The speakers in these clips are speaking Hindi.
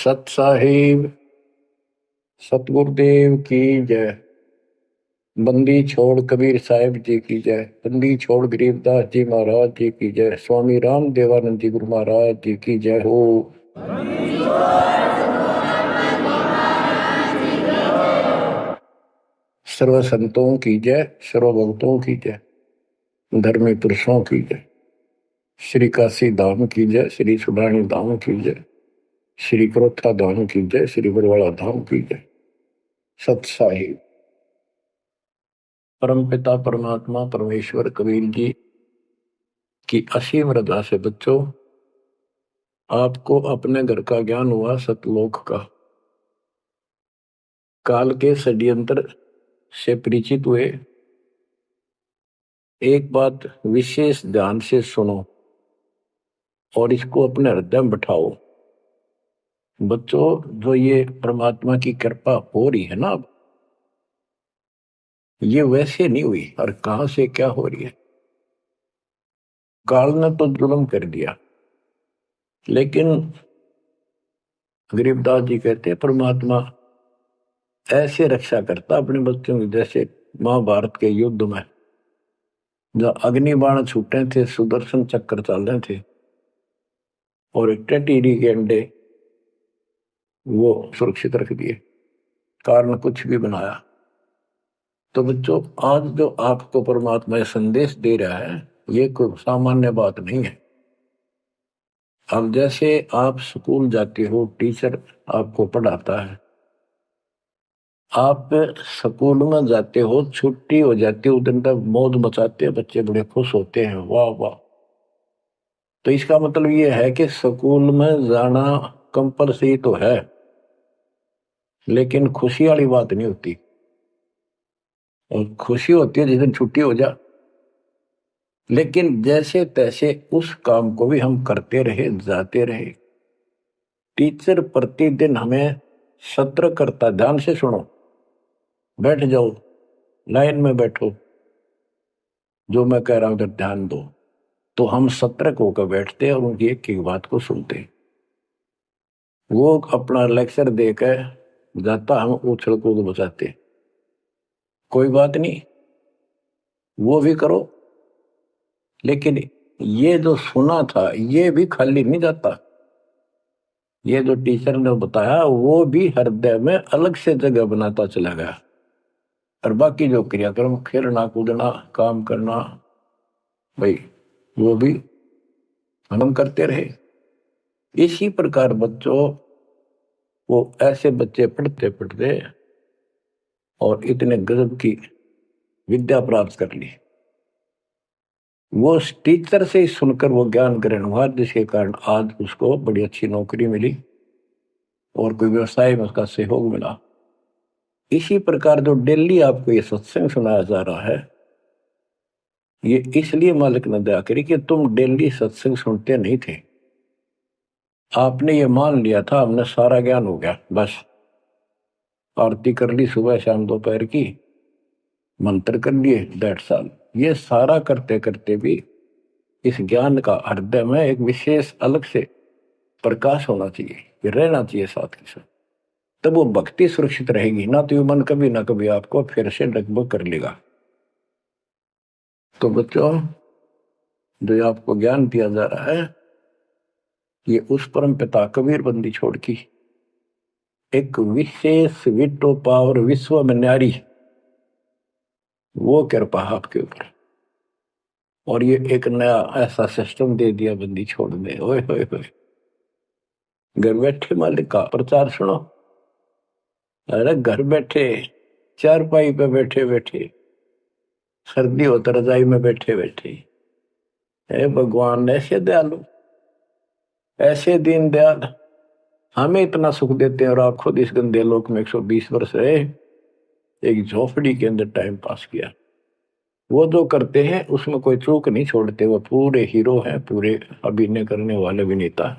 सत साहिब सतगुरुदेव की जय। बंदी छोड़ कबीर साहिब जी की जय। बंदी छोड़ गरीबदास जी महाराज जी की जय। स्वामी राम देवानंद जी गुरु महाराज जी की जय हो। सर्व संतों की जय, सर्व भक्तों की जय, धर्मी पुरुषों की जय। श्री काशी धाम की जय, श्री सुडानी धाम की जय, श्री क्रोथा धाम की जय, श्री बरवाड़ा धाम की जय। सत साहिब परमपिता परमात्मा परमेश्वर कबीर जी की असीम रजा से बच्चों आपको अपने घर का ज्ञान हुआ सतलोक का। काल के षड्यंत्र से परिचित हुए। एक बात विशेष ध्यान से सुनो और इसको अपने हृदय में बिठाओ। बच्चों, जो ये परमात्मा की कृपा हो रही है ना, अब ये वैसे नहीं हुई और कहां से क्या हो रही है। काल ने तो जुल्म कर दिया, लेकिन गरीबदास जी कहते हैं परमात्मा ऐसे रक्षा करता अपने बच्चों की, जैसे महाभारत के युद्ध में जब अग्निबाण छूटे थे, सुदर्शन चक्र चल रहे थे और एक टेटीरी के अंडे वो सुरक्षित रख दिए, कारण कुछ भी बनाया। तो बच्चों, आज जो आपको परमात्मा संदेश दे रहा है ये कोई सामान्य बात नहीं है। अब जैसे आप स्कूल जाते हो, टीचर आपको पढ़ाता है, आप स्कूल में जाते हो, छुट्टी हो जाती है, उस दिन तक मौज मचाते हैं, बच्चे बड़े खुश होते हैं, वाह वाह। तो इसका मतलब ये है कि स्कूल में जाना कंपलसरी तो है, लेकिन खुशी वाली बात नहीं होती। और खुशी होती है जिस दिन छुट्टी हो जा। लेकिन जैसे तैसे उस काम को भी हम करते रहे, जाते रहे। टीचर प्रतिदिन हमें सत्र करता, ध्यान से सुनो, बैठ जाओ, लाइन में बैठो, जो मैं कह रहा हूं उधर ध्यान दो। तो हम सतर्क होकर बैठते और उनकी एक एक बात को सुनते। वो अपना लेक्चर देकर जाता, हम उछल कूद बचाते। कोई बात नहीं, वो भी करो, लेकिन ये जो सुना था ये भी खाली नहीं जाता। ये जो टीचर ने बताया वो भी हृदय में अलग से जगह बनाता चला गया। और बाकी जो क्रियाक्रम, खेलना कूदना, काम करना, भाई वो भी हम करते रहे। इसी प्रकार बच्चों, वो ऐसे बच्चे पढ़ते पढ़ते और इतने गजब की विद्या प्राप्त कर ली। वो टीचर से ही सुनकर वो ज्ञान ग्रहण हुआ, जिसके कारण आज उसको बड़ी अच्छी नौकरी मिली और कोई व्यवसाय में उसका सहयोग मिला। इसी प्रकार जो डेली आपको ये सत्संग सुनाया जा रहा है, ये इसलिए मालिक ने दया करी कि तुम डेली सत्संग सुनते नहीं थे। आपने ये मान लिया था हमने सारा ज्ञान हो गया, बस आरती कर ली सुबह शाम दोपहर की, मंत्र कर लिए, दैट्स ऑल। ये सारा करते करते भी इस ज्ञान का हृदय में एक विशेष अलग से प्रकाश होना चाहिए, ये रहना चाहिए साथ के साथ। तब वो भक्ति सुरक्षित रहेगी, ना तो ये मन कभी ना कभी आपको फिर से डगमग कर लेगा। तो बच्चों, जो आपको ज्ञान दिया जा रहा है ये उस परम पिता कबीर बंदी छोड़ की एक विशेष विटो पावर विश्व में न्यारी, वो कृपा आपके ऊपर। और ये एक नया ऐसा सिस्टम दे दिया बंदी छोड़ दे। ओए होए होए, घर बैठे मालिक का प्रचार सुनो। अरे घर बैठे, चारपाई पे बैठे बैठे, सर्दी हो तो रजाई में बैठे बैठे, हे भगवान ऐसे दयालु, ऐसे दीन दयाल, हमें इतना सुख देते हैं और आप खुद इस गंदे लोक में 120 वर्ष रहे, एक झोपड़ी के अंदर टाइम पास किया। वो जो करते हैं उसमें कोई चूक नहीं छोड़ते, वो पूरे हीरो हैं, पूरे अभिनय करने वाले अभिनेता।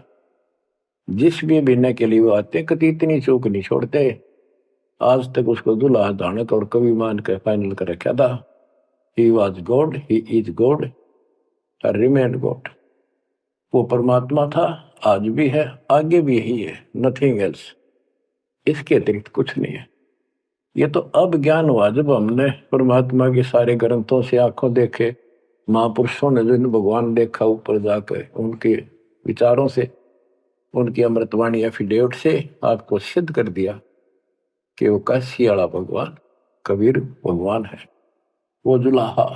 जिस भी अभिनय के लिए वो आते कभी इतनी चूक नहीं छोड़ते। आज तक उसको दुल्हा दानक और कवि मान कर फाइनल कर रखा था। He was God, he is God, remain God. वो परमात्मा था आज भी है, आगे भी यही है, नथिंग एल्स। इसके अतिरिक्त कुछ नहीं है। ये तो अब ज्ञान हुआ जब हमने परमात्मा के सारे ग्रंथों से आंखों देखे, महापुरुषों ने जो भगवान देखा ऊपर जाकर, उनके विचारों से, उनकी अमृतवाणी एफिडेविट से आपको सिद्ध कर दिया कि वो काशी वाला भगवान कबीर भगवान है। वो जुलाहा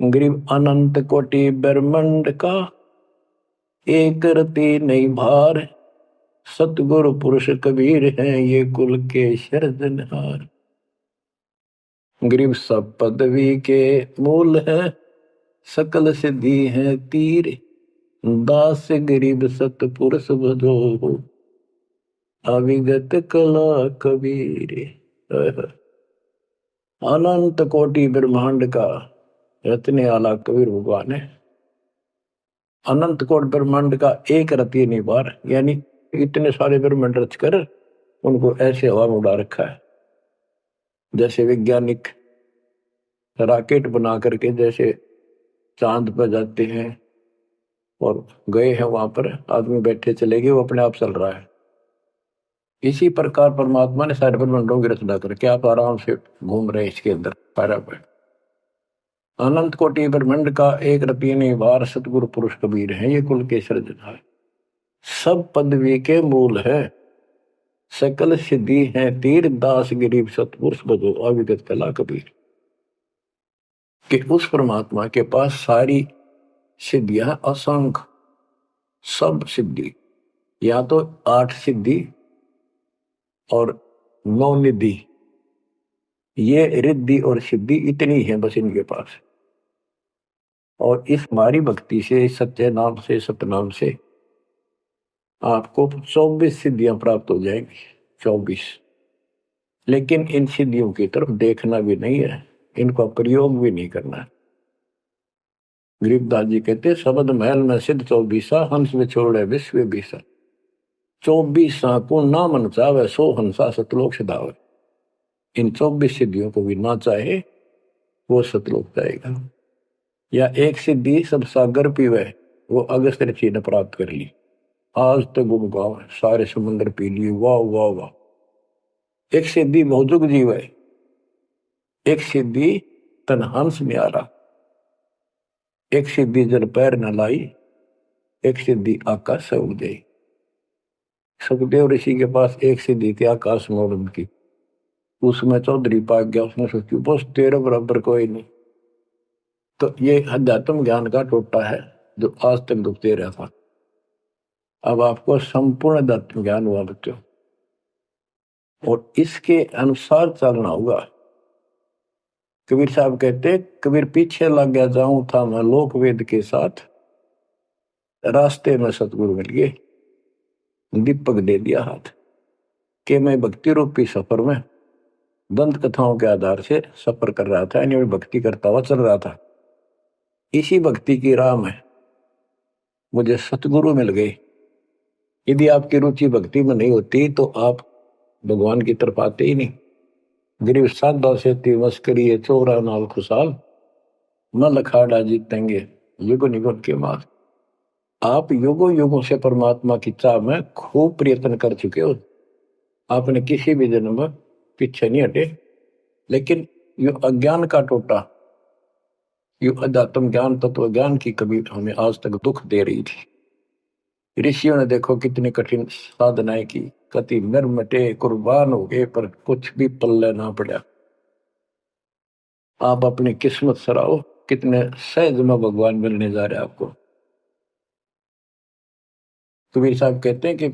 गरीब अनंत कोटि ब्रह्मांड का, एक रति नहीं भार, सतगुरु पुरुष कबीर हैं ये कुल के सिरजनहार। गरीब सब पदवी के मूल है, सकल सिद्धि है तीर, दास गरीब सतपुरुष भजो, अविगत कला कबीर। अनंत कोटि ब्रह्मांड का रत्ने वाला कबीर भगवान है। अनंत कोटि ब्रह्मांड का एक रति नहीं बार, यानी इतने सारे ब्रह्मांड रच कर उनको ऐसे हवा में उड़ा रखा है। जैसे वैज्ञानिक रॉकेट बना करके जैसे चांद पर जाते हैं और गए हैं, वहां पर आदमी बैठे चले गए, वो अपने आप चल रहा है। इसी प्रकार परमात्मा ने सारे ब्रह्मांडों की रचना करके आप आराम से घूम रहे इसके अंदर पैरा पर। अनंत कोटि ब्रह्मांड का एक रति नहीं बार, सतगुरु पुरुष कबीर है ये कुल के सिरजनहार। सब पदवी के मूल है, सकल सिद्धि है तीर, दास गरीब सतपुरुष भजो, अविगत कला कबीर। कि उस परमात्मा के पास सारी सिद्धियां, असंख्य सब सिद्धि, या तो 8 सिद्धि और 9 निधि, ये रिद्धि और सिद्धि इतनी है बस इनके पास। और इस हमारी भक्ति से, सत्य नाम से, सतनाम से आपको 24 सिद्धियां प्राप्त हो जाएंगी, 24। लेकिन इन सिद्धियों की तरफ देखना भी नहीं है, इनका प्रयोग भी नहीं करना है। गरीबदास जी कहते शब्द महल में सिद्ध 24, हंस में छोड़े विश्व बीसा, 24 को ना मन चावे, 100 हंसा सतलोक सिधावे। इन 24 सिद्धियों को भी ना चाहे वो सतलोक जाएगा। या एक सिद्धि सब सागर पीवे, वो अगस्त ऋषि ने प्राप्त कर ली, आज तक गुम गाँव सारे समुद्र पी लिए, वाह वाह वाह। एक सिद्धि मौजुग जीव है, एक सिद्धि तन हंस न्यारा, एक सिद्धि जल पैर न लाई, एक सिद्धि आकाश से उड़ गई। सुखदेव ऋषि के पास एक सिद्धि थी आकाश में उड़न की, उसमें चौधरी पाक गया, उसने सोची बस तेरे बराबर कोई नहीं। तो ये अध्यात्म ज्ञान का टोटा है जो आज तक दुखते रहा था। अब आपको संपूर्ण अध्यात्म ज्ञान हुआ बच्चों, और इसके अनुसार चलना होगा। कबीर साहब कहते, कबीर पीछे लग गया जाऊं था मैं लोक वेद के साथ, रास्ते में सतगुरु मिल गए, दीपक दे दिया हाथ, कि मैं भक्ति रूपी सफर में दंत कथाओं के आधार से सफर कर रहा था, यानी भक्ति करता हुआ चल रहा था। इसी भक्ति की राह में मुझे सतगुरु मिल गए। यदि आपकी रुचि भक्ति में नहीं होती तो आप भगवान की तरफ आते ही नहीं। गरीब साधा से तिवस करिए चोरा नाल खुशाल, न लखाड़ा जीतेंगे युग निगुण के माल। आप युगों युगों से परमात्मा की चाह में खूब प्रयत्न कर चुके हो, आपने किसी भी जन्म में पीछे नहीं हटे। लेकिन यो अज्ञान का टोटा, यो अध्यात्म ज्ञान, तत्व ज्ञान की कभी हमें आज तक दुख दे रही थी। ऋषियों ने देखो कितनी कठिन साधनाएं की, कति निर्मटे कुर्बान हो गए, पर कुछ भी पल्ले ना पड़ा। आप अपनी किस्मत सराहो, कितने सहज में भगवान मिलने जा रहे आपको। कबीर साहब कहते हैं कि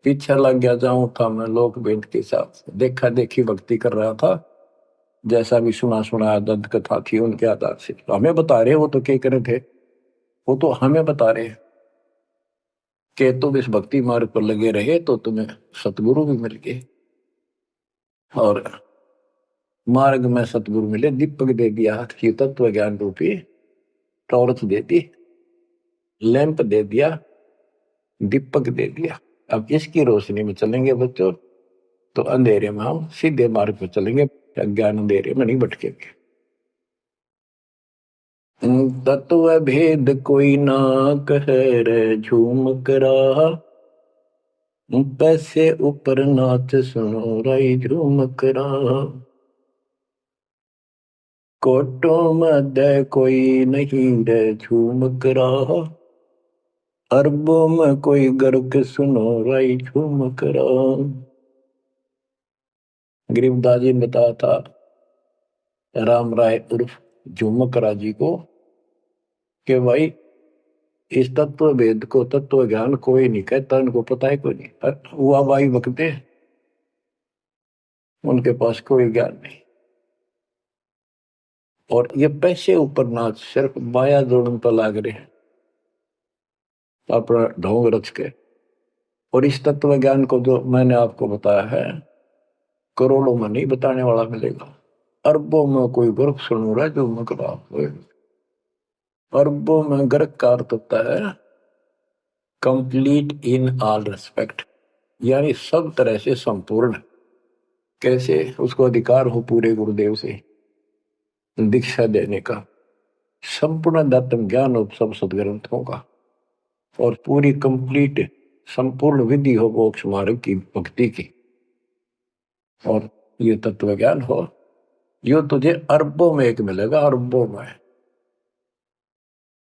पीछे लग गया जाऊं था मैं लोक वेद के साथ, देखा देखी भक्ति कर रहा था, जैसा भी सुना सुना दंत कथा थी उनके आधार से। तो हमें बता रहे, वो तो क्या करे थे, वो तो हमें बता रहे कि तुम इस भक्ति मार्ग पर लगे रहे तो तुम्हें सतगुरु भी मिल गए। और मार्ग में सतगुरु मिले, दीपक दे दिया हाथ की, तत्व ज्ञान रूपी टॉर्च दे दी, लैंप दे दिया, दीपक दे दिया। अब इसकी रोशनी में चलेंगे बच्चों तो अंधेरे में हम सीधे मार्ग पर चलेंगे, अज्ञान अंधेरे में नहीं भटकेंगे। तत्व भेद कोई ना कह रे झूम करा, पैसे ऊपर नाच सुनो राई झूम करा। कोटों मध्य कोई नहीं रे झूम करा, अरबों में कोई गर्क सुनो राई झूम करा। गरीबदास जी ने बताया था राम राय उर्फ झूमकरा जी को कि भाई इस तत्व भेद को तत्व ज्ञान कोई नहीं कहता, इनको पता है कोई नहीं, हुआ भाई बकते उनके पास कोई ज्ञान नहीं। और ये पैसे ऊपर नाच सिर्फ माया जोड़न पर लाग रहे हैं अपना ढोंग रच के। और इस तत्व ज्ञान को जो मैंने आपको बताया है करोड़ों में नहीं बताने वाला मिलेगा, अरबों में कोई गर्क सुन रहा है जो मकरा। अरबों में गर्क का अर्थ होता है कंप्लीट इन ऑल रेस्पेक्ट, यानी सब तरह से संपूर्ण। कैसे? उसको अधिकार हो पूरे गुरुदेव से दीक्षा देने का, संपूर्ण दातम ज्ञान हो सब सदग्रंथों का, और पूरी कंप्लीट संपूर्ण विधि हो मोक्ष मार्ग की भक्ति की, और ये तत्व ज्ञान हो, यो तुझे अरबों में एक मिलेगा। अरबों में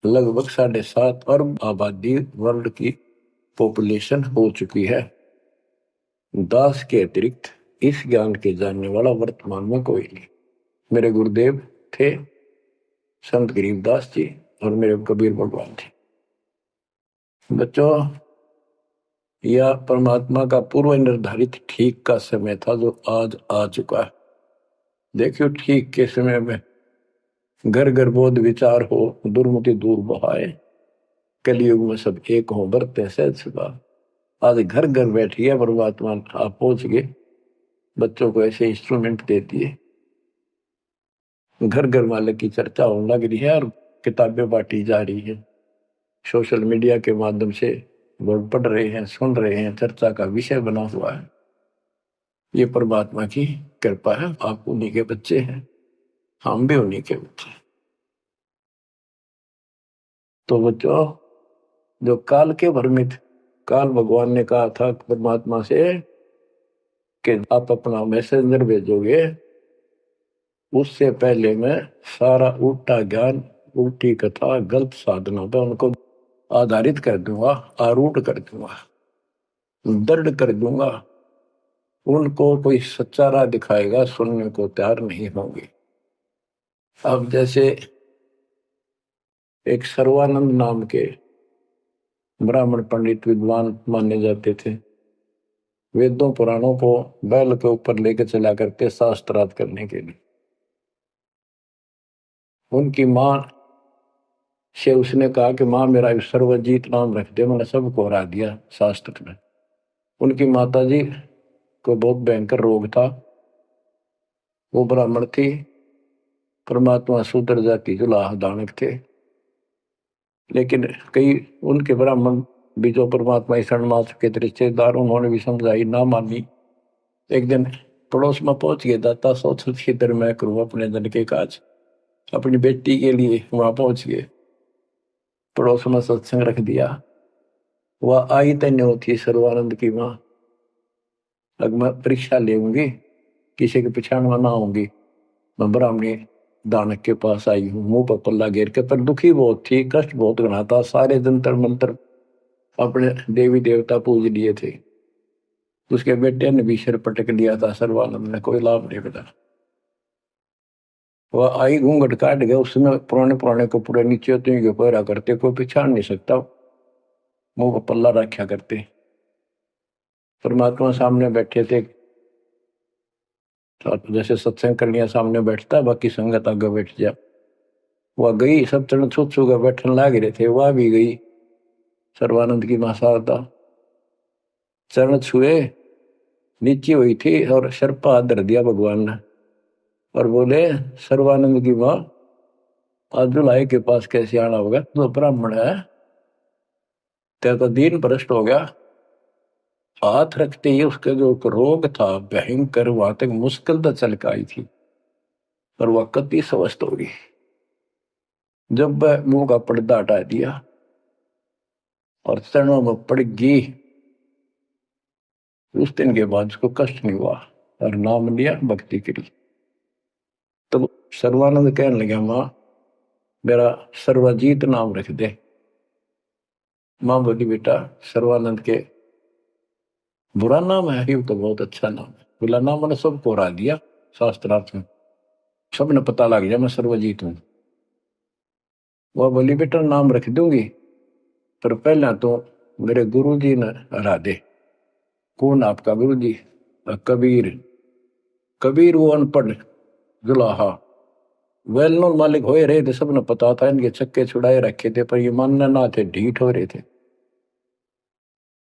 लगभग 7.5 अरब आबादी वर्ल्ड की पॉपुलेशन हो चुकी है। दास के अतिरिक्त इस ज्ञान के जानने वाला वर्तमान में कोई नहीं। मेरे गुरुदेव थे संत गरीबदास जी और मेरे कबीर भगवान थे। बच्चों, यह परमात्मा का पूर्व निर्धारित ठीक का समय था जो आज आ चुका है। देखियो, ठीक के समय में घर घर बोध विचार हो, दुर्मति दूर बहाए, कलयुग में सब एक हो बरते सहज सुखा। आज घर घर बैठी है परमात्मा, आप पहुंच गए। बच्चों को ऐसे इंस्ट्रूमेंट दे दिए, घर घर मालिक की चर्चा होने लग रही है और किताबें बांटी जा रही है। सोशल मीडिया के माध्यम से लोग पढ़ रहे हैं, सुन रहे हैं, चर्चा का विषय बना हुआ है। ये परमात्मा की कृपा है। आप उन्हीं के बच्चे हैं, हम भी उन्हीं के बच्चे हैं। तो बच्चों, जो काल के भ्रमित, काल भगवान ने कहा था परमात्मा से कि आप अपना मैसेंजर भेजोगे, उससे पहले मैं सारा उल्टा ज्ञान, उल्टी कथा, गलत साधना पे उनको आधारित कर दूंगा, आरूढ़ कर दूंगा, दृढ़ कर दूंगा। उनको कोई सच्चा राह दिखाएगा, सुनने को तैयार नहीं होंगे। अब जैसे एक सर्वानंद नाम के ब्राह्मण पंडित विद्वान माने जाते थे, वेदों पुराणों को बैल के ऊपर लेकर चला करते शास्त्रार्थ करने के लिए। उनकी मां से उसने कहा कि मां, मेरा सर्वजीत नाम रख दे, मैंने सबको हरा दिया शास्त्र में। उनकी माता जी को बहुत भयंकर रोग था, वो ब्राह्मण थी, परमात्मा शूद्र जाति जुलाह दानक थे। लेकिन कई उनके ब्राह्मण भी जो परमात्मा ईश्वर मात के रिश्तेदार, उन्होंने भी समझाई, ना मानी। एक दिन पड़ोस में पहुंच गए, दाता सोच खितर मैं करूं अपने धन के काज, अपनी बेटी के लिए वहां पहुंच गए। पड़ोस में सत्संग रख दिया। वह आई तन्यो थी सर्वानंद की मां, अब मैं परीक्षा लेंगी, किसी के पिछाड़ में ना आऊंगी। मैं ब्राह्मणी दानक के पास आई हूँ, मुंह पर पल्ला घेर के, पर दुखी बहुत थी, कष्ट बहुत घना था। सारे जंतर मंत्र अपने देवी देवता पूज लिए थे। उसके बेटे ने भी सिर पटक लिया था, सर्वानंद ने कोई लाभ नहीं मिला। वह आई, घूंघट काट गया, उसमें पुराने पुराने कपड़े नीचे तो पहरा करते, कोई पहचान नहीं सकता, मुंह पर पल्ला रखा करते। परमात्मा सामने बैठे थे, जैसे सत्संग करने सामने बैठता, बाकी संगत आगे बैठ जा। वह गई, सब चरण छू छू कर बैठने लाग रहे थे, वह भी गई। सर्वानंद की मां शारदा चरण छुए, नीचे हुई थी और सिर पर हाथ धर दिया भगवान ने और बोले, सर्वानंद की मां, आज दुल्हाई के पास कैसे आना होगा? तो ब्राह्मण है, तेरा तो दीन भ्रष्ट हो गया। हाथ रखते ही उसका जो रोग था भयंकर, वहां तक मुश्किल तो चल के आई थी, पर वह कति स्वस्थ हो गई। जब वह मुंह का पर्दा हटा दिया और चरणों में पड़ गई, उस दिन के बाद उसको कष्ट नहीं हुआ और नाम लिया, भक्ति करी। तब सर्वानंद कहने लगा, माँ मेरा सर्वजीत नाम रख दे। माँ बोली, बेटा सर्वानंद के बुरा नाम है, ये तो बहुत अच्छा नाम है। बोला, नाम मैंने सबको हरा दिया शास्त्रार्थ में, सबने पता लग गया मैं सर्वजीत हूं। वह बोली, बेटा नाम रख दूंगी, पर पहले तो मेरे गुरु जी ने हरा दे। कौन आपका गुरु जी? कबीर। कबीर वो अनपढ़ जुलाहा, वेल नोन मालिक हो रहे थे, सबने पता था, इनके चक्के छुड़ाए रखे थे, पर ये मानने ना थे, ढीठ हो रहे थे।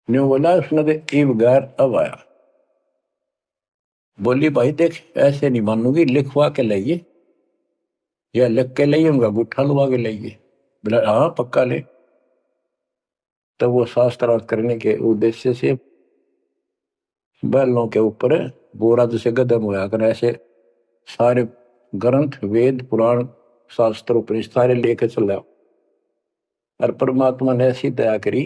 न्यू बोला उसने तो ईब गैर अब आया। बोली, भाई देख ऐसे नहीं मानूंगी, लिखवा के लाइए, या लिख के लाइए, उनका गुट्ठा लुवा के लाइए। बोला, हाँ पक्का ले। तब वो शास्त्रार्थ करने के उद्देश्य से बैलों के ऊपर बोरा जैसे गदम होया कर, ऐसे सारे ग्रंथ वेद पुराण शास्त्र उपनिषद सारे लेके चला। और परमात्मा ने ऐसी दया करी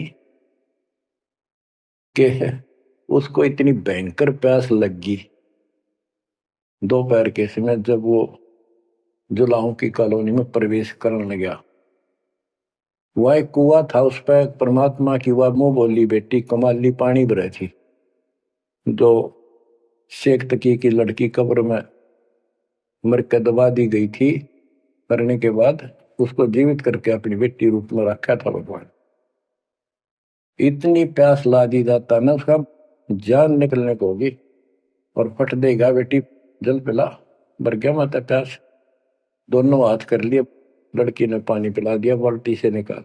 कि उसको इतनी भयंकर प्यास लगी दोपहर के समय, जब वो जुलाहों की कॉलोनी में प्रवेश करने लगा। वह एक कुआ था, उस पर परमात्मा की वह मुंह बोली बेटी कमाली पानी भरे थी, जो शेख तकी की लड़की कब्र में मर के दबा दी गई थी, करने के बाद उसको जीवित करके अपनी बेटी रूप में रखा था भगवान। इतनी प्यास ला दी जाता ना, उसका जान निकलने को होगी और फट देगा, बेटी जल पिला। मर गया माता प्यास। दोनों हाथ कर लिए, लड़की ने पानी पिला दिया बाल्टी से निकाल।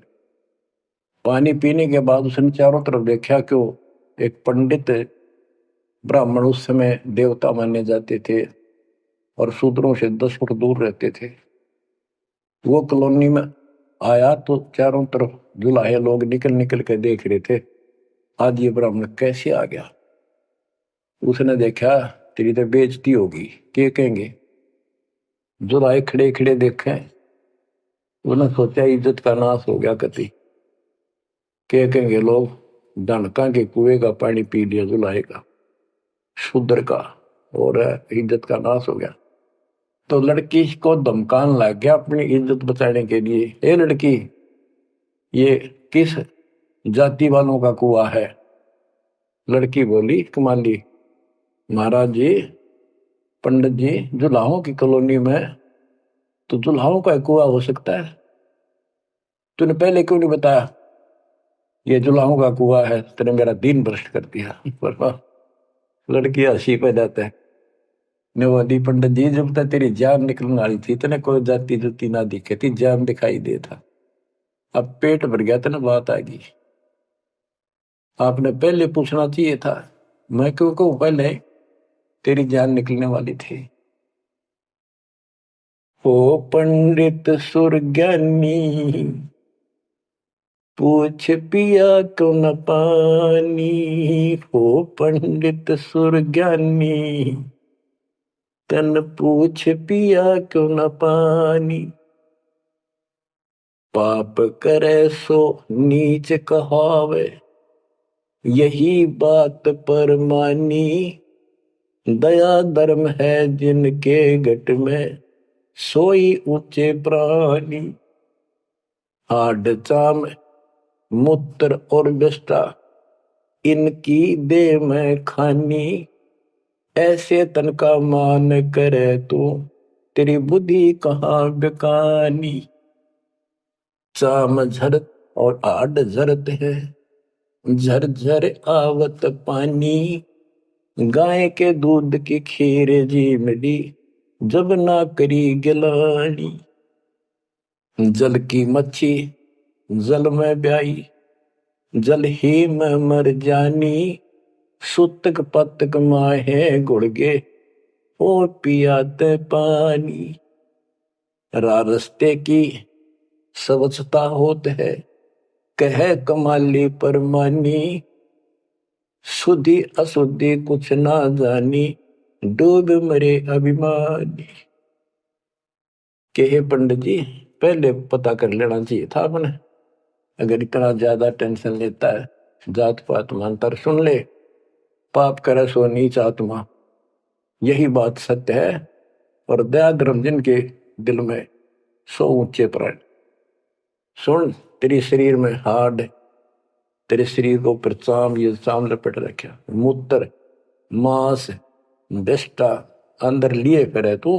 पानी पीने के बाद उसने चारों तरफ देखा कि एक पंडित ब्राह्मण, उस समय देवता माने जाते थे और शूद्रों से 10 फुट दूर रहते थे, वो कॉलोनी में आया तो चारों तरफ जुलाहे लोग निकल निकल के देख रहे थे, आज ये ब्राह्मण कैसे आ गया। उसने देखा, तेरी तो बेइज्जती होगी, क्या कहेंगे। जुलाहे खड़े खड़े देखे, उन्होंने सोचा इज्जत का नाश हो गया कति, क्या कहेंगे लोग, डनका के कुएं का पानी पी लिया जुलाहे का, शूद्र का, और इज्जत का नाश हो गया। तो लड़की को धमकाने लग गया अपनी इज्जत बचाने के लिए, ए लड़की ये किस जाति वालों का कुआ है? लड़की बोली, कमाली महाराज जी, पंडित जी, जुलाहों की कॉलोनी में तो जुलाहों का कुआ हो सकता है, तूने पहले क्यों नहीं बताया ये जुलाहों का कुआ है? तेने मेरा दिन भ्रष्ट कर दिया। लड़की हंसी पे जाता है, ने बोली, पंडित जी जब तक तेरी जान निकलने वाली थी तेने कोई जाति जुती ना दिखे थी, जान दिखाई दे था, अब पेट भर गया था ना, बात आ गई। आपने पहले पूछना चाहिए था, मैं क्यों कहूं पहले, तेरी जान निकलने वाली थी। ओ पंडित सुरज्ञानी, पूछ पिया क्यों न पानी, ओ पंडित सुरज्ञानी, तन पूछ पिया क्यों न पानी। पाप करे सो नीच कहावे, यही बात पर मानी, दया धर्म है जिनके घट में, सोई ऊंचे प्राणी। हाड चाम मूत्र और विष्ठा, इनकी दे में खानी, ऐसे तन का मान करे तू, तेरी बुद्धि कहाँ बेकानी। चाम झरत और आड झरत है, झरझर आवत पानी, गाय के दूध की खीर जी मिली, जब ना करी गिलानी। जल की मच्छी जल में ब्याई, जल ही में मर जानी, सुतक पतक माहे गुड़गे, और पियाते पानी। रास्ते की स्वच्छता होत है, कह कमाली परमानी, शुद्धि अशुद्धि कुछ ना जानी, डूब मरे अभिमानी। के पंडित जी, पहले पता कर लेना चाहिए था अपने। अगर इतना ज्यादा टेंशन लेता है, जात पात मंत्र सुन ले, पाप करे सो नीच आत्मा, यही बात सत्य है। और दया धर्म जिनके दिल में सो ऊंचे प्राण। सुन, तेरे शरीर में हाड, तेरे शरीर को ऊपर चाम, ये चाम लपेट रखा, मूत्र मांस बिष्टा अंदर लिए फिरे तू,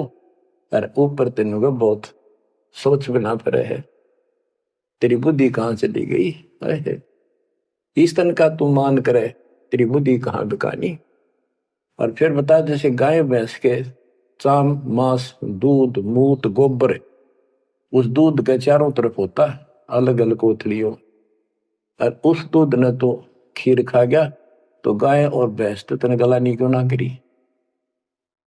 और ऊपर तेन को बहुत सोच बना फिरे है। तेरी बुद्धि कहाँ चली गई है? इस तन का तू मान करे, तेरी बुद्धि कहाँ बिकानी। और फिर बता, जैसे गाय भैंस के चाम मांस दूध मूत गोबर, उस दूध के चारों तरफ होता है अलग अलग कोथलियों, और उस दूध ने तो खीर खा गया, तो गाय और भैंस तो तेने गलानी क्यों ना करी।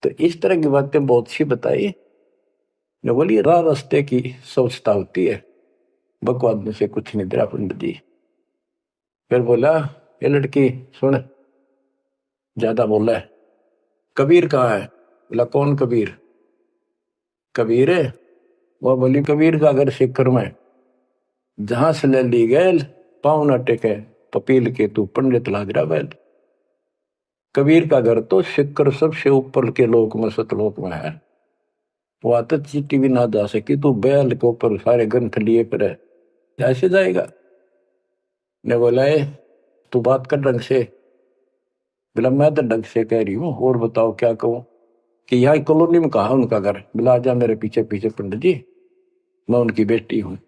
तो इस तरह की बातें बहुत सी बताई। जो बोली राह रास्ते की सोचता होती है, बकवाद में से कुछ नहीं तेरा पंडित जी। फिर बोला, ये लड़की सुन, ज्यादा बोला है, कबीर कहाँ है? बोला, कौन कबीर? कबीर है? वह बोली, कबीर का घर सिक्कर में, जहां से ले ली गैल पाँव न टेके पपील के तू पंडित लाग रहा बैल। कबीर का घर तो सिक्कर सबसे ऊपर के लोक में सतलोक में है, वहां तो चीटी भी ना जा सकी, तू बैल के ऊपर सारे ग्रंथ लिए पर है, ऐसे जाएगा? ने बोला, तू बात कर ढंग से। बोला, मैं तो ढंग से कह रही हूँ, और बताओ क्या कहूँ। कि यहाँ कॉलोनी में कहा उनका घर? बोला, जा मेरे पीछे पीछे पंडित जी, मैं उनकी बेटी हूँ।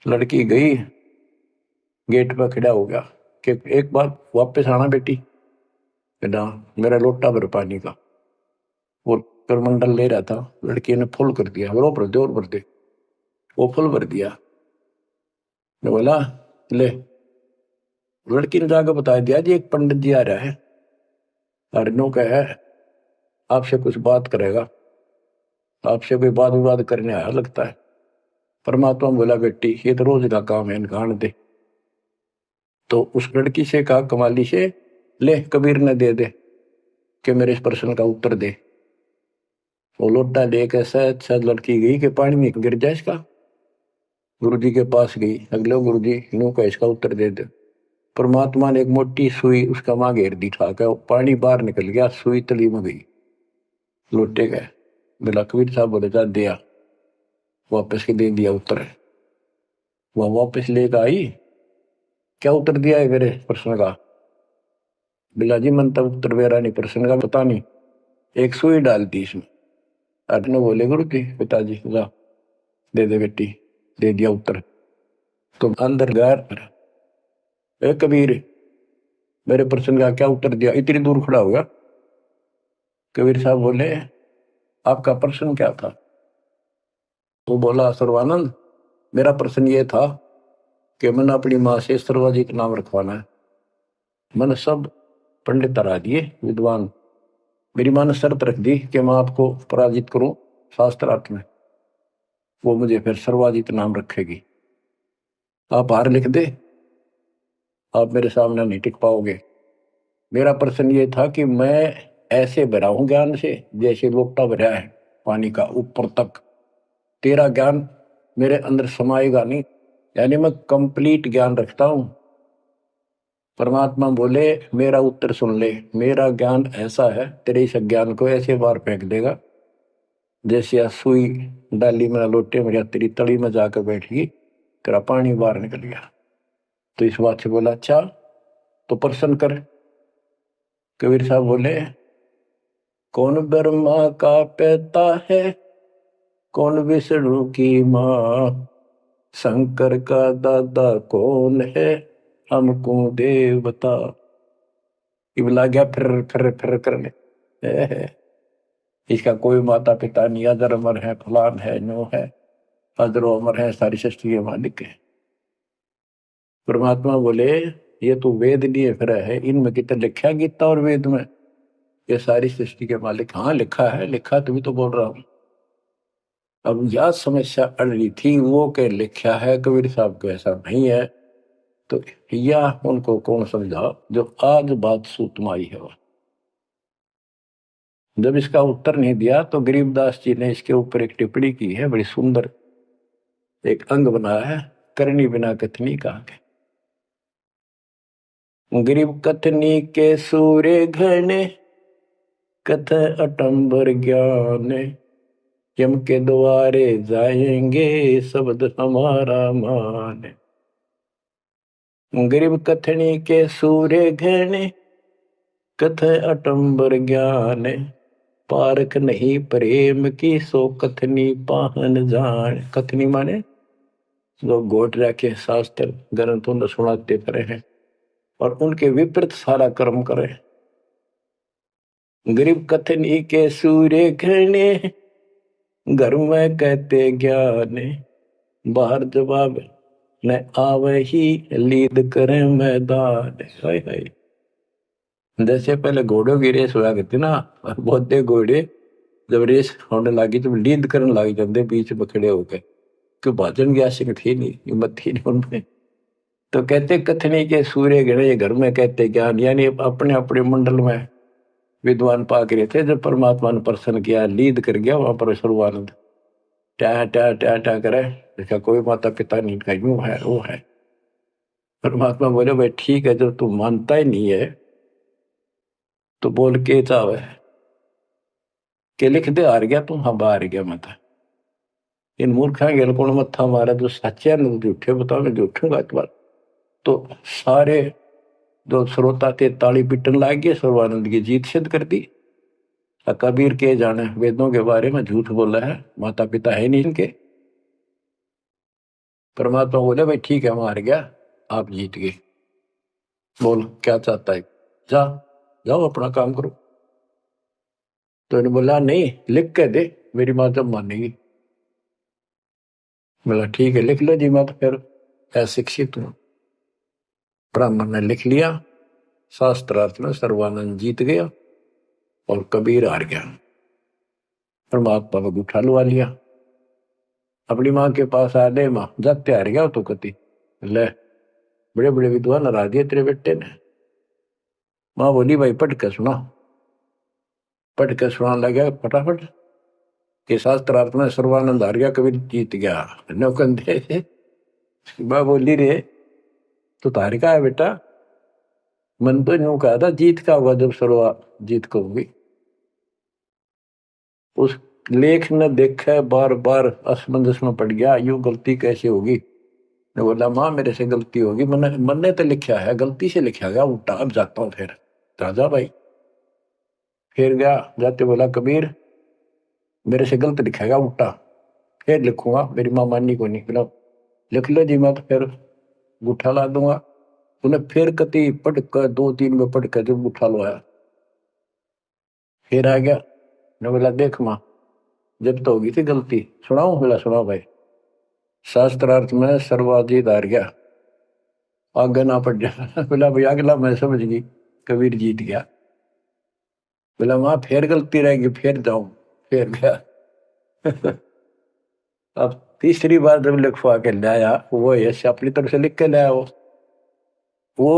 लड़की गई, गेट पर खड़ा हो गया कि एक बार वापस आना बेटी। बेटा, मेरा लोटा भर पानी का। वो करमंडल ले रहा था, लड़की ने फुल कर दिया, और भर दे और भर दे। वो फुल भर दिया। मैं बोला, ले। लड़की ने जाकर बता दिया, जी एक पंडित जी आ रहा है, और नो कह है आपसे कुछ बात करेगा, आपसे कोई बात विवाद करने आया लगता है। परमात्मा बोला, बेटी ये तो रोज का काम है, इनका आने दे। तो उस लड़की से कहा कमाली से, ले कबीर ने दे दे कि मेरे इस प्रश्न का उत्तर दे। वो लोटा लेकर शायद लड़की गई कि पानी में गिर जाए इसका। गुरुजी के पास गई, अगले गुरुजी नो का इसका उत्तर दे दे। परमात्मा ने एक मोटी सुई उसका मां घेर दी, ठाकर पानी बाहर निकल गया, सुई तली में गई, लोटे गए। बोला, कबीर साहब बोले, जा दिया, वापस के दे दिया उत्तर। वह वापस लेकर आई, क्या उत्तर दिया है मेरे प्रश्न का? बिला जी मन तब उत्तर मेरा नहीं, प्रश्न का पता नहीं, एक सुई डाल दी इसमें। अर्जुन बोले, गुरु जी पिताजी जा दे दे बेटी, दे दिया उत्तर। तो अंदर गैर, ए कबीर मेरे प्रश्न का क्या उत्तर दिया? इतनी दूर खड़ा होगा। कबीर साहब बोले, आपका प्रश्न क्या था? वो बोला, सर्वानंद मेरा प्रश्न ये था कि मैंने अपनी माँ से सर्वाजीत नाम रखवाना है। मैंने सब पंडित तरा दिए विद्वान, मेरी माँ ने शर्त रख दी कि मैं आपको पराजित करूं शास्त्रार्थ में, वो मुझे फिर सर्वाजीत नाम रखेगी। आप हार लिख दे, आप मेरे सामने नहीं टिक पाओगे। मेरा प्रश्न ये था कि मैं ऐसे भरा हूं ज्ञान से जैसे लोटा भरा है पानी का ऊपर तक, तेरा ज्ञान मेरे अंदर समाएगा नहीं, यानी मैं कंप्लीट ज्ञान रखता हूं। परमात्मा बोले, मेरा उत्तर सुन ले, मेरा ज्ञान ऐसा है तेरे इस ज्ञान को ऐसे बार फेंक देगा जैसे सुई डाली में लोटे में, तेरी तली में जाकर बैठ गई, तेरा पानी बाहर निकल गया। तो इस बात से बोला, अच्छा तो प्रश्न कर। कबीर साहब बोले, कौन ब्रह्मा का पिता है, कौन विष्णु की माँ, शंकर का दादा कौन है, हमको देव बता। इबला गया फिर करने, इसका कोई माता पिता नहीं, अजर अमर है, फलान है, नो है, अजरो अमर है, सारी सृष्टि के मालिक है। परमात्मा बोले, ये तो वेद लिए फिर है, इनमें कितना लिखा गीता और वेद में ये सारी सृष्टि के मालिक? हाँ लिखा है, लिखा तभी तो बोल रहा हूं। अब यह समस्या अड़ रही थी, वो के लिखा है कबीर साहब को ऐसा नहीं है, तो यह उनको कौन समझा जो आज बात सूतम आई है। जब इसका उत्तर नहीं दिया तो गरीबदास जी ने इसके ऊपर एक टिप्पणी की है बड़ी सुंदर, एक अंग बनाया है, करनी बिना कथनी कहा के। गरीब कथनी के सूर्य घने, कथ अटंबर ज्ञान, यम के द्वारे जाएंगे शब्द हमारा मान। गरीब कथनी के सूर्य घने, कथ अटंबर ज्ञान, पारख नहीं प्रेम की सो कथनी पाहन जान। कथनी माने जो गोट रखे शास्त्र ग्रंथों ने सुनाते करे हैं और उनके विपरीत सारा कर्म करे। गरीब कथनी के सूर्य घने, घर में कहते ज्ञान, बाहर जवाब न आवे ही लीद करे मैदान। हाय हाय। जैसे पहले घोड़ों की रेस हुआ करती ना, और बहुत घोड़े जब रेस होने लगी तो लीद करने लग जाते बीच में खड़े होकर, क्यों भाजन की आशिक थी नहीं, हिम्मत थी नहीं उनमें। तो कहते कथनी के सूर्य घने, घर में कहते ज्ञान, यानी अपने अपने मंडल में विद्वान पाक रहे थे। जब परमात्मा ने प्रसन्न किया, लीद कर गया वहां पर सर्वानंद ट्या ट्या ट्या ट्या करे, देखा कोई माता पिता नहीं का, यूं है वो है। परमात्मा बोले भाई ठीक है, जब तू मानता ही नहीं है तो बोल के चाहे के लिख दे, हार गया तू, हाँ हार गया मत। इन मूर्खा गेल कौन मत्था मारा, जो सच्चे न झूठे बताओ, मैं झूठूंगा इस बार। तो सारे जो श्रोता थे ताली पिटन लाग गए, सर्वानंद की जीत सिद्ध कर दी। कबीर के जाने वेदों के बारे में झूठ बोला है, माता पिता है नहीं इनके। परमात्मा बोले भाई ठीक है, हम हार गया, आप जीत गए, बोल क्या चाहता है, जा जाओ अपना काम करो। तो इन्होंने बोला नहीं, लिख के दे, मेरी माँ जब मानेगी। बोला ठीक है लिख लो जी, मैं तो फिर अशिक्षित हूं। ब्राह्मण ने लिख लिया, शास्त्रार्थ में सर्वानंद जीत गया और कबीर हार गया। परमात्मा को उठा लुआ लिया, अपनी माँ के पास आ गए, माँ जाते हार गया तो कति ले, बड़े बड़े विद्वान हरा दिए तेरे बेटे ने। माँ बोली भाई पढ़ के सुना, पढ़ के सुनाने लगा फटाफट कि शास्त्रार्थ में सर्वानंद हार गया, कबीर जीत गया। नौकंदे माँ बोली रे तो तार का है बेटा, मन तो यूं कहा था जीत का होगा जब सर्वा जीत को होगी। उस लेख ने देखा, बार बार असमंजस में पड़ गया, यूं गलती कैसे होगी। मैं बोला माँ मेरे से गलती होगी, मन ने तो लिखा है, गलती से लिखा गया उल्टा, अब जाता हूँ फिर। राजा भाई फिर गया, जाते बोला कबीर मेरे से गलत लिखेगा उल्टा, फिर लिखूंगा, मेरी माँ माननी को नहीं। बोला लिख लो जी, मैं तो फिर गुठा ला दूंगा। उन्हें फिर कति पढ़ कर 2-3 में पढ़ कर जब गुठा लो आया, फिर आ गया। ने बोला देख माँ जब तो होगी थी गलती, सुनाऊ। बोला सुनाओ भाई। शास्त्रार्थ में सर्वाजीत हार गया, आगे ना पड़ जा। बोला भाई अगला मैं समझ गई, कबीर जीत गया। बोला माँ फिर गलती रहेगी, फिर जाऊं, फिर गया। अब तीसरी बार जब लिखवा के लाया, वो यश अपनी तरफ से लिख के लाया। वो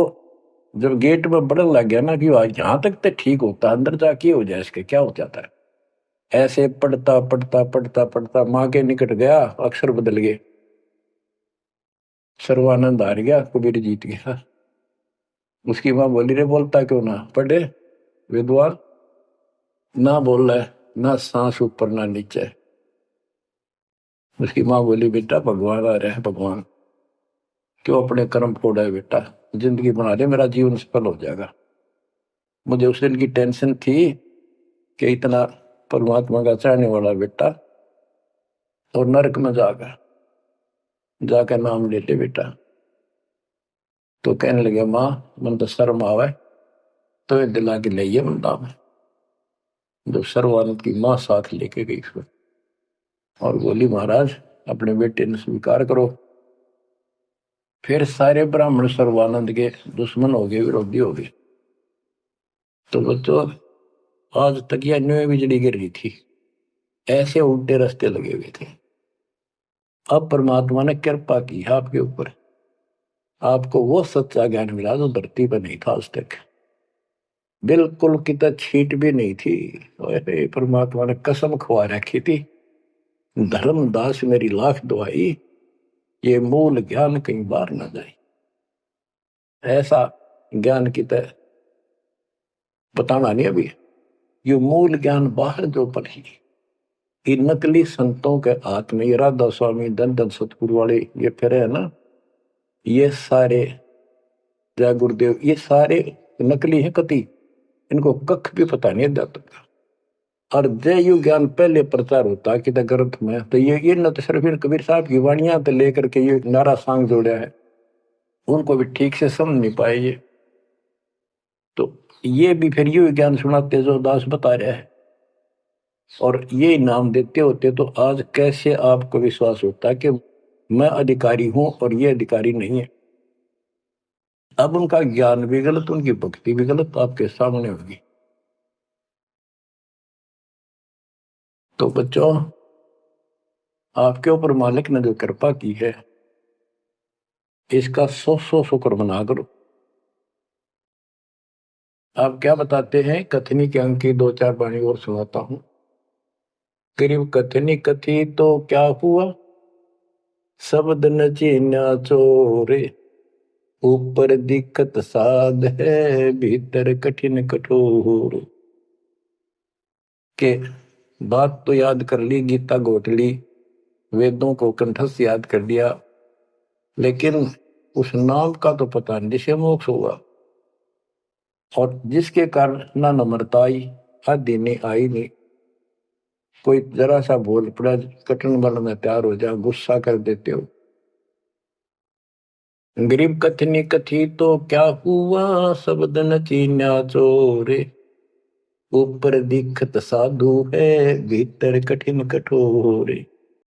जब गेट में बढ़ने लग गया ना कि यहां तक तो ठीक होता, अंदर जाके हो जाए इसके क्या हो जाता है। ऐसे पढ़ता पढ़ता पढ़ता पढ़ता माँ के निकट गया, अक्षर बदल गए, सर्वानंद हार गया, कबीर जीत गया। उसकी माँ बोली रे बोलता क्यों ना, पढ़े विद्वान ना बोल रहा है, ना सांस ऊपर ना नीचे। उसकी माँ बोली बेटा भगवान आ रहे हैं, भगवान क्यों अपने कर्म फोड़ा है बेटा, जिंदगी बना ले, मेरा जीवन सफल हो जाएगा। मुझे उस दिन की टेंशन थी कि इतना परमात्मा का चाहने वाला बेटा और नरक में जाकर नाम ले ले बेटा। तो कहने लगे माँ मन तो शर्म आवे, तो ये दिला के ले बंदा में। जब सर्वानंद की माँ साथ लेके गई उसको और बोली महाराज अपने बेटे ने स्वीकार करो। फिर सारे ब्राह्मण सर्वानंद के दुश्मन हो गए, विरोधी हो गए। तो बच्चों आज तक यह न्यू बिजली गिर रही थी, ऐसे उल्टे रास्ते लगे हुए थे। अब परमात्मा ने कृपा की आपके ऊपर, आपको वो सच्चा ज्ञान मिला जो धरती पर नहीं था आज तक, बिल्कुल कितना छीट भी नहीं थी। परमात्मा ने कसम खुआ रखी थी, धर्मदास मेरी लाख दुआई, ये मूल ज्ञान कहीं बाहर न जाए। ऐसा ज्ञान की तरह बताना नहीं अभी। ये मूल ज्ञान बाहर जो पढ़ी, ये नकली संतों के हाथ में, ये राधा स्वामी धन धन सतगुरु वाले ये फिर है ना, ये सारे जय गुरुदेव, ये सारे नकली हैं कति, इनको कख भी पता नहीं जाता। और जय यु ज्ञान पहले प्रचार होता कि ग्रंथ में, तो ये न तो सिर्फ कबीर साहब की वाणियां तो लेकर के ये नारा सांग जोड़ा है, उनको भी ठीक से समझ नहीं पाए ये। तो ये भी फिर यू ज्ञान सुनाते जो दास बता रहा है, और ये नाम देते होते, तो आज कैसे आपको विश्वास होता कि मैं अधिकारी हूं और ये अधिकारी नहीं है। अब उनका ज्ञान भी गलत, उनकी भक्ति भी गलत आपके सामने होगी। तो बच्चों, आपके ऊपर मालिक ने जो कृपा की है, इसका 100 शुक्र मना करो। आप क्या बताते हैं, कथनी के अंक की 2-4 वाणी और सुनाता हूं। करीब कथनी कथी तो क्या हुआ, शब्द न चीन्या चोरे, ऊपर दिक्कत साध है, भीतर कठिन कठोर। के बात तो याद कर ली, गीता घोट ली, वेदों को कंठस्थ याद कर लिया, लेकिन उस नाम का तो पता नहीं जिसे मोक्ष होगा, और जिसके कारण ना नम्रता आई, आदि नहीं आई नहीं। कोई जरा सा बोल पड़ा, कटन बनने तैयार हो जा, गुस्सा कर देते हो। गरीब कथनी कथी तो क्या हुआ, शब्द न चीन्या चोरे, ऊपर दिखत साधु है, भीतर कठिन कठोरे।